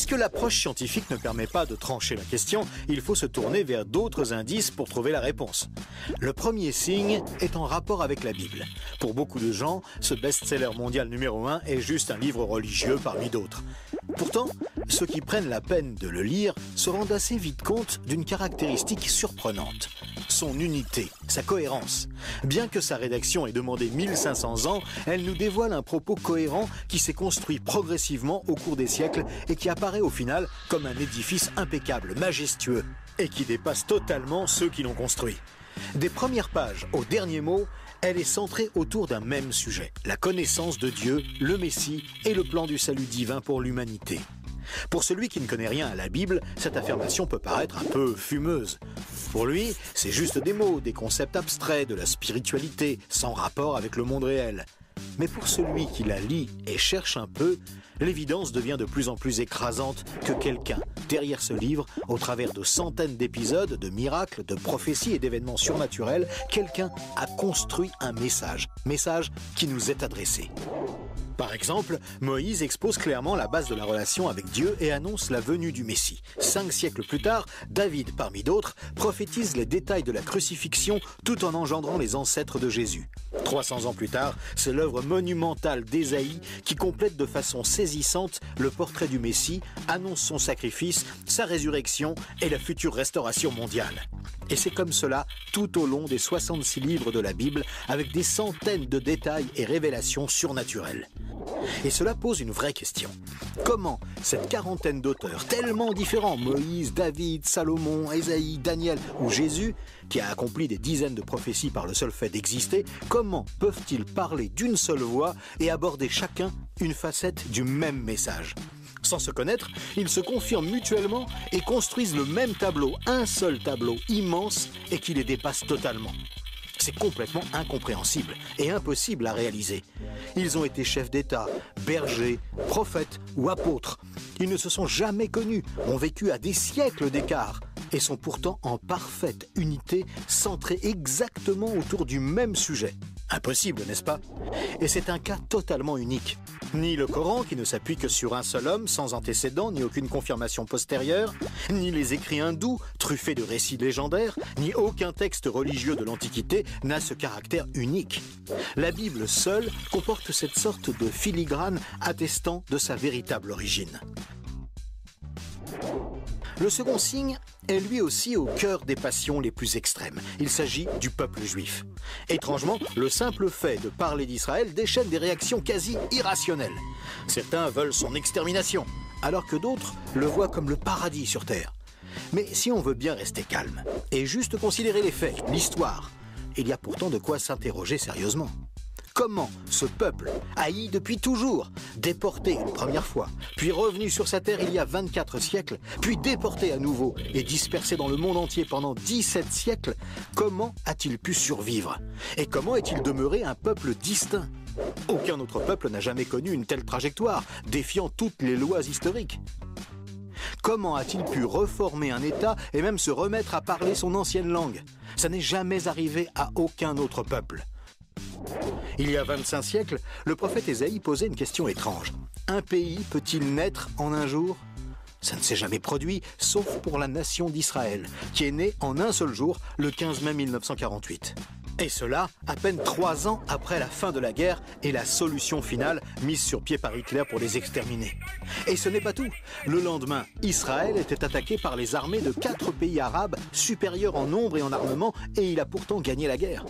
Puisque l'approche scientifique ne permet pas de trancher la question, il faut se tourner vers d'autres indices pour trouver la réponse. Le premier signe est en rapport avec la Bible. Pour beaucoup de gens, ce best-seller mondial numéro 1 est juste un livre religieux parmi d'autres. Pourtant, ceux qui prennent la peine de le lire se rendent assez vite compte d'une caractéristique surprenante. Son unité, sa cohérence. Bien que sa rédaction ait demandé 1500 ans, elle nous dévoile un propos cohérent qui s'est construit progressivement au cours des siècles et qui apparaît au final comme un édifice impeccable, majestueux, et qui dépasse totalement ceux qui l'ont construit. Des premières pages au dernier mot, elle est centrée autour d'un même sujet, la connaissance de Dieu, le Messie et le plan du salut divin pour l'humanité. Pour celui qui ne connaît rien à la Bible, cette affirmation peut paraître un peu fumeuse. Pour lui, c'est juste des mots, des concepts abstraits, de la spiritualité, sans rapport avec le monde réel. Mais pour celui qui la lit et cherche un peu, l'évidence devient de plus en plus écrasante que quelqu'un, derrière ce livre, au travers de centaines d'épisodes, de miracles, de prophéties et d'événements surnaturels, quelqu'un a construit un message qui nous est adressé. Par exemple, Moïse expose clairement la base de la relation avec Dieu et annonce la venue du Messie. 5 siècles plus tard, David, parmi d'autres, prophétise les détails de la crucifixion tout en engendrant les ancêtres de Jésus. 300 ans plus tard, c'est l'œuvre monumentale d'Ésaïe qui complète de façon saisissante le portrait du Messie, annonce son sacrifice, sa résurrection et la future restauration mondiale. Et c'est comme cela tout au long des 66 livres de la Bible, avec des centaines de détails et révélations surnaturelles. Et cela pose une vraie question. Comment cette quarantaine d'auteurs tellement différents, Moïse, David, Salomon, Ésaïe, Daniel ou Jésus, qui a accompli des dizaines de prophéties par le seul fait d'exister, comment peuvent-ils parler d'une seule voix et aborder chacun une facette du même message ? Sans se connaître, ils se confirment mutuellement et construisent le même tableau, un seul tableau immense et qui les dépasse totalement. C'est complètement incompréhensible et impossible à réaliser. Ils ont été chefs d'État, bergers, prophètes ou apôtres. Ils ne se sont jamais connus, ont vécu à des siècles d'écart et sont pourtant en parfaite unité, centrés exactement autour du même sujet. Impossible, n'est-ce pas ? Et c'est un cas totalement unique. Ni le Coran, qui ne s'appuie que sur un seul homme, sans antécédent, ni aucune confirmation postérieure, ni les écrits hindous, truffés de récits légendaires, ni aucun texte religieux de l'Antiquité n'a ce caractère unique. La Bible seule comporte cette sorte de filigrane attestant de sa véritable origine. Le second signe est lui aussi au cœur des passions les plus extrêmes. Il s'agit du peuple juif. Étrangement, le simple fait de parler d'Israël déchaîne des réactions quasi irrationnelles. Certains veulent son extermination, alors que d'autres le voient comme le paradis sur terre. Mais si on veut bien rester calme et juste considérer les faits, l'histoire, il y a pourtant de quoi s'interroger sérieusement. Comment ce peuple, haï depuis toujours, déporté une première fois, puis revenu sur sa terre il y a 24 siècles, puis déporté à nouveau et dispersé dans le monde entier pendant 17 siècles, comment a-t-il pu survivre? Et comment est-il demeuré un peuple distinct? Aucun autre peuple n'a jamais connu une telle trajectoire, défiant toutes les lois historiques. Comment a-t-il pu reformer un État et même se remettre à parler son ancienne langue? Ça n'est jamais arrivé à aucun autre peuple. Il y a 25 siècles, le prophète Ésaïe posait une question étrange. Un pays peut-il naître en un jour? Ça ne s'est jamais produit, sauf pour la nation d'Israël, qui est née en un seul jour, le 15 mai 1948. Et cela, à peine 3 ans après la fin de la guerre et la solution finale mise sur pied par Hitler pour les exterminer. Et ce n'est pas tout. Le lendemain, Israël était attaqué par les armées de 4 pays arabes, supérieurs en nombre et en armement, et il a pourtant gagné la guerre.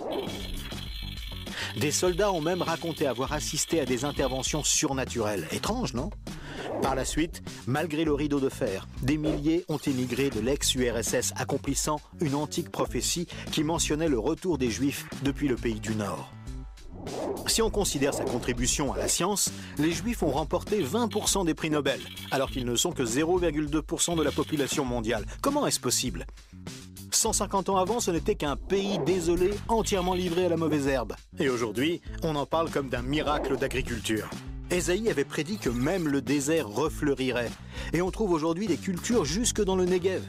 Des soldats ont même raconté avoir assisté à des interventions surnaturelles. Étrange, non ? Par la suite, malgré le rideau de fer, des milliers ont émigré de l'ex-URSS, accomplissant une antique prophétie qui mentionnait le retour des Juifs depuis le pays du Nord. Si on considère sa contribution à la science, les Juifs ont remporté 20% des prix Nobel, alors qu'ils ne sont que 0,2% de la population mondiale. Comment est-ce possible ? 150 ans avant, ce n'était qu'un pays désolé, entièrement livré à la mauvaise herbe. Et aujourd'hui, on en parle comme d'un miracle d'agriculture. Ésaïe avait prédit que même le désert refleurirait. Et on trouve aujourd'hui des cultures jusque dans le Negev.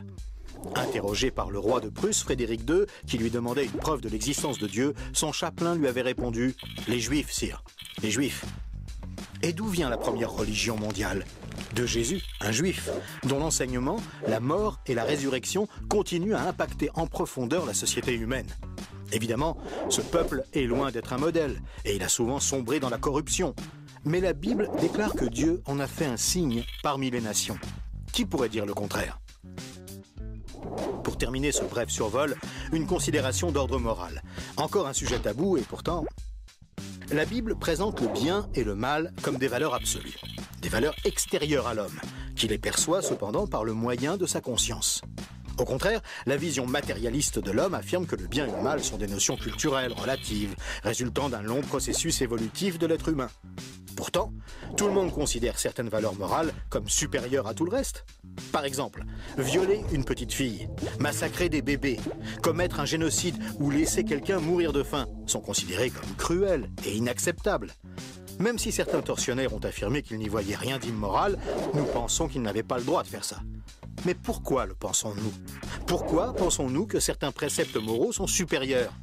Interrogé par le roi de Prusse, Frédéric II, qui lui demandait une preuve de l'existence de Dieu, son chapelain lui avait répondu « Les Juifs, sire, les Juifs ». Et d'où vient la première religion mondiale ? De Jésus, un juif, dont l'enseignement, la mort et la résurrection continuent à impacter en profondeur la société humaine. Évidemment, ce peuple est loin d'être un modèle, et il a souvent sombré dans la corruption. Mais la Bible déclare que Dieu en a fait un signe parmi les nations. Qui pourrait dire le contraire ? Pour terminer ce bref survol, une considération d'ordre moral. Encore un sujet tabou et pourtant... La Bible présente le bien et le mal comme des valeurs absolues, des valeurs extérieures à l'homme, qui les perçoit cependant par le moyen de sa conscience. Au contraire, la vision matérialiste de l'homme affirme que le bien et le mal sont des notions culturelles, relatives, résultant d'un long processus évolutif de l'être humain. Pourtant, tout le monde considère certaines valeurs morales comme supérieures à tout le reste. Par exemple, violer une petite fille, massacrer des bébés, commettre un génocide ou laisser quelqu'un mourir de faim sont considérés comme cruels et inacceptables. Même si certains tortionnaires ont affirmé qu'ils n'y voyaient rien d'immoral, nous pensons qu'ils n'avaient pas le droit de faire ça. Mais pourquoi le pensons-nous ? Pourquoi pensons-nous que certains préceptes moraux sont supérieurs ?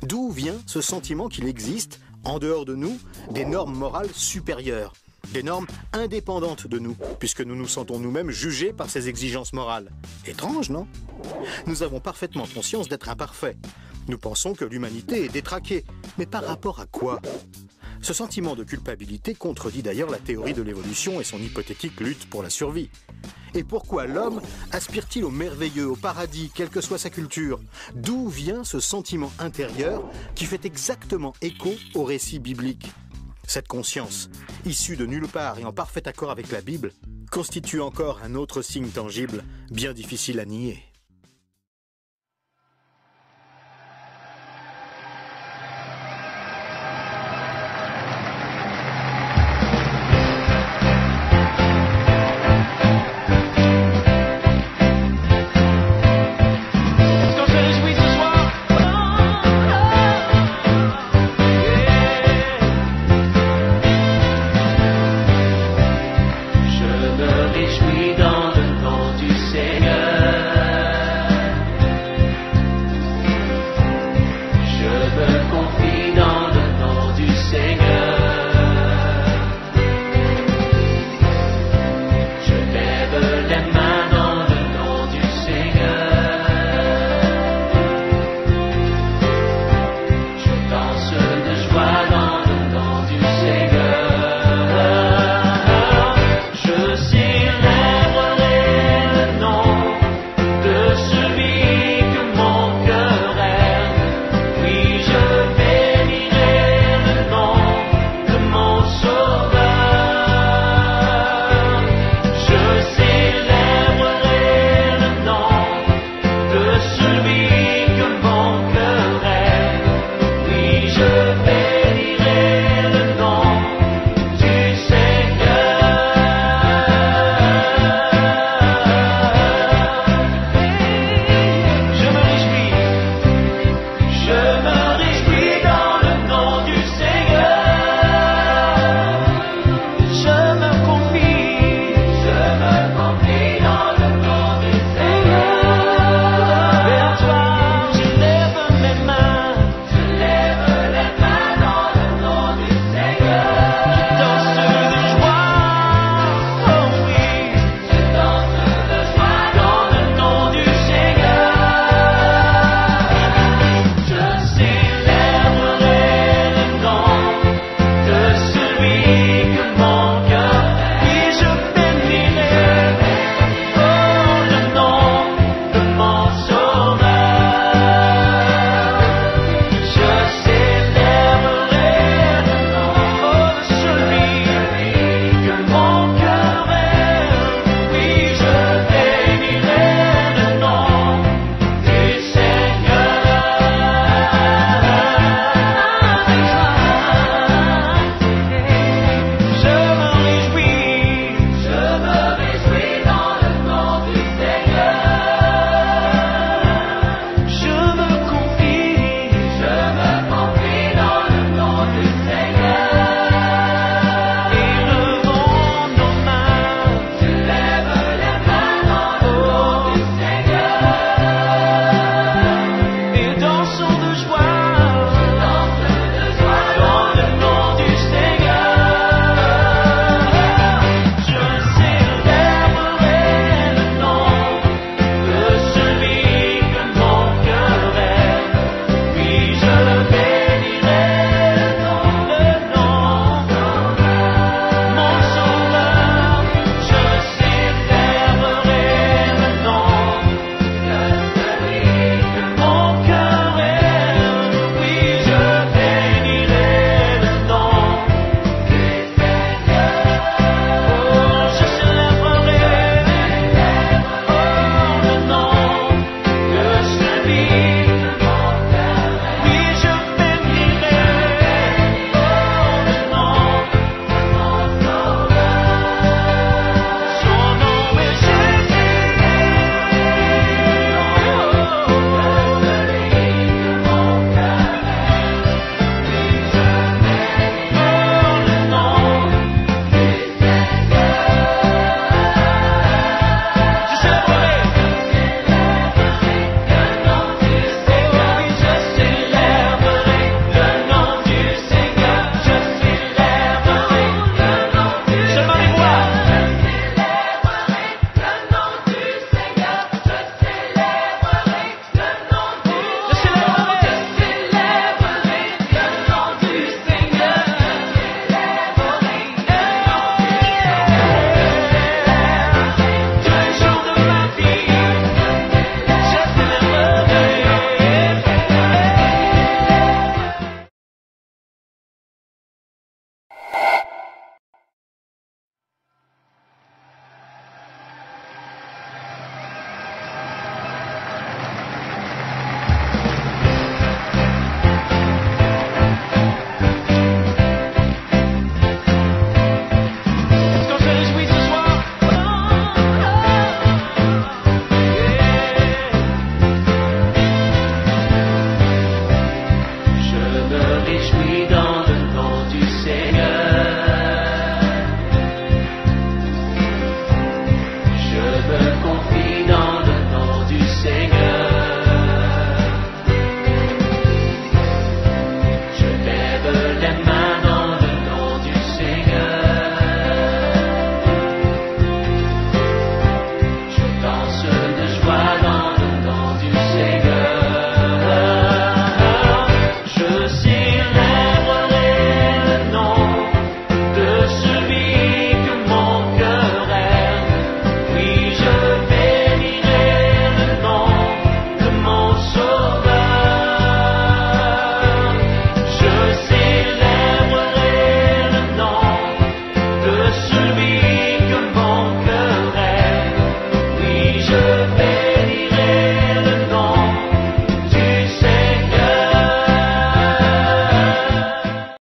D'où vient ce sentiment qu'il existe, en dehors de nous, des normes morales supérieures, des normes indépendantes de nous, puisque nous nous sentons nous-mêmes jugés par ces exigences morales ? Étrange, non ? Nous avons parfaitement conscience d'être imparfaits. Nous pensons que l'humanité est détraquée, mais par rapport à quoi ? Ce sentiment de culpabilité contredit d'ailleurs la théorie de l'évolution et son hypothétique lutte pour la survie. Et pourquoi l'homme aspire-t-il au merveilleux, au paradis, quelle que soit sa culture ? D'où vient ce sentiment intérieur qui fait exactement écho au récit biblique ? Cette conscience, issue de nulle part et en parfait accord avec la Bible, constitue encore un autre signe tangible, bien difficile à nier.